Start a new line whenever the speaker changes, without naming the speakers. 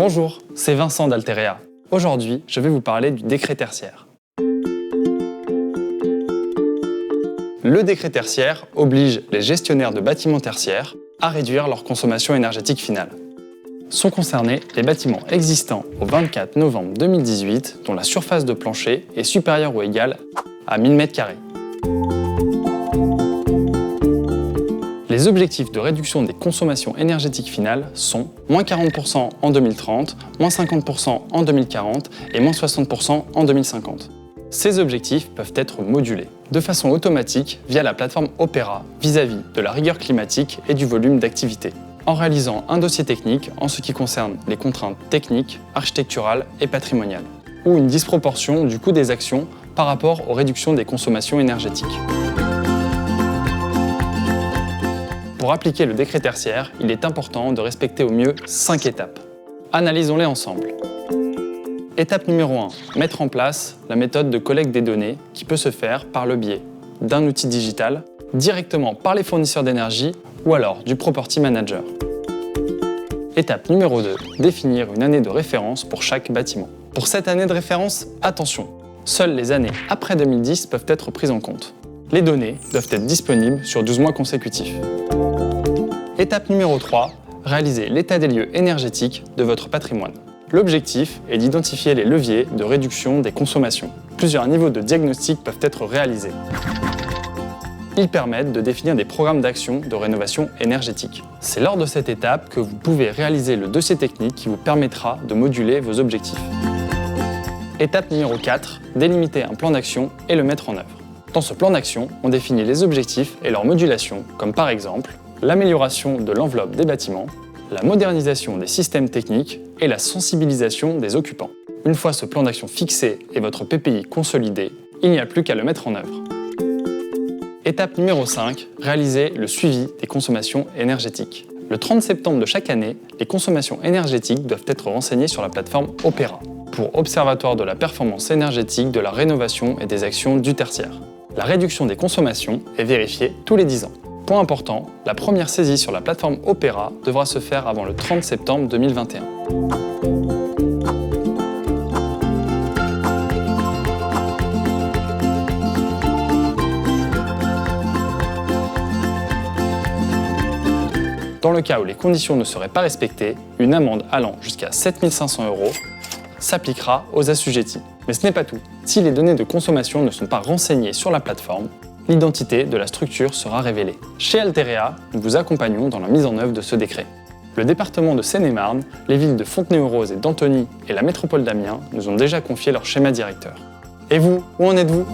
Bonjour, c'est Vincent d'Alterea. Aujourd'hui, je vais vous parler du décret tertiaire. Le décret tertiaire oblige les gestionnaires de bâtiments tertiaires à réduire leur consommation énergétique finale. Sont concernés les bâtiments existants au 24 novembre 2018 dont la surface de plancher est supérieure ou égale à 1000 m². Les objectifs de réduction des consommations énergétiques finales sont moins 40% en 2030, moins 50% en 2040 et moins 60% en 2050. Ces objectifs peuvent être modulés de façon automatique via la plateforme Opera vis-à-vis de la rigueur climatique et du volume d'activité, en réalisant un dossier technique en ce qui concerne les contraintes techniques, architecturales et patrimoniales, ou une disproportion du coût des actions par rapport aux réductions des consommations énergétiques. Pour appliquer le décret tertiaire, il est important de respecter au mieux 5 étapes. Analysons-les ensemble. Étape numéro 1. Mettre en place la méthode de collecte des données qui peut se faire par le biais d'un outil digital, directement par les fournisseurs d'énergie ou alors du Property Manager. Étape numéro 2. Définir une année de référence pour chaque bâtiment. Pour cette année de référence, attention, seules les années après 2010 peuvent être prises en compte. Les données doivent être disponibles sur 12 mois consécutifs. Étape numéro 3. Réaliser l'état des lieux énergétiques de votre patrimoine. L'objectif est d'identifier les leviers de réduction des consommations. Plusieurs niveaux de diagnostic peuvent être réalisés. Ils permettent de définir des programmes d'action de rénovation énergétique. C'est lors de cette étape que vous pouvez réaliser le dossier technique qui vous permettra de moduler vos objectifs. Étape numéro 4. Délimiter un plan d'action et le mettre en œuvre. Dans ce plan d'action, on définit les objectifs et leur modulation, comme par exemple l'amélioration de l'enveloppe des bâtiments, la modernisation des systèmes techniques et la sensibilisation des occupants. Une fois ce plan d'action fixé et votre PPI consolidé, il n'y a plus qu'à le mettre en œuvre. Étape numéro 5, réaliser le suivi des consommations énergétiques. Le 30 septembre de chaque année, les consommations énergétiques doivent être renseignées sur la plateforme Opera, pour Observatoire de la performance énergétique de la rénovation et des actions du tertiaire. La réduction des consommations est vérifiée tous les 10 ans. Point important, la première saisie sur la plateforme Opera devra se faire avant le 30 septembre 2021. Dans le cas où les conditions ne seraient pas respectées, une amende allant jusqu'à 7 500 € s'appliquera aux assujettis. Mais ce n'est pas tout. Si les données de consommation ne sont pas renseignées sur la plateforme, l'identité de la structure sera révélée. Chez Alterea, nous vous accompagnons dans la mise en œuvre de ce décret. Le département de Seine-et-Marne, les villes de Fontenay-aux-Roses et d'Antony et la métropole d'Amiens nous ont déjà confié leur schéma directeur. Et vous, où en êtes-vous ?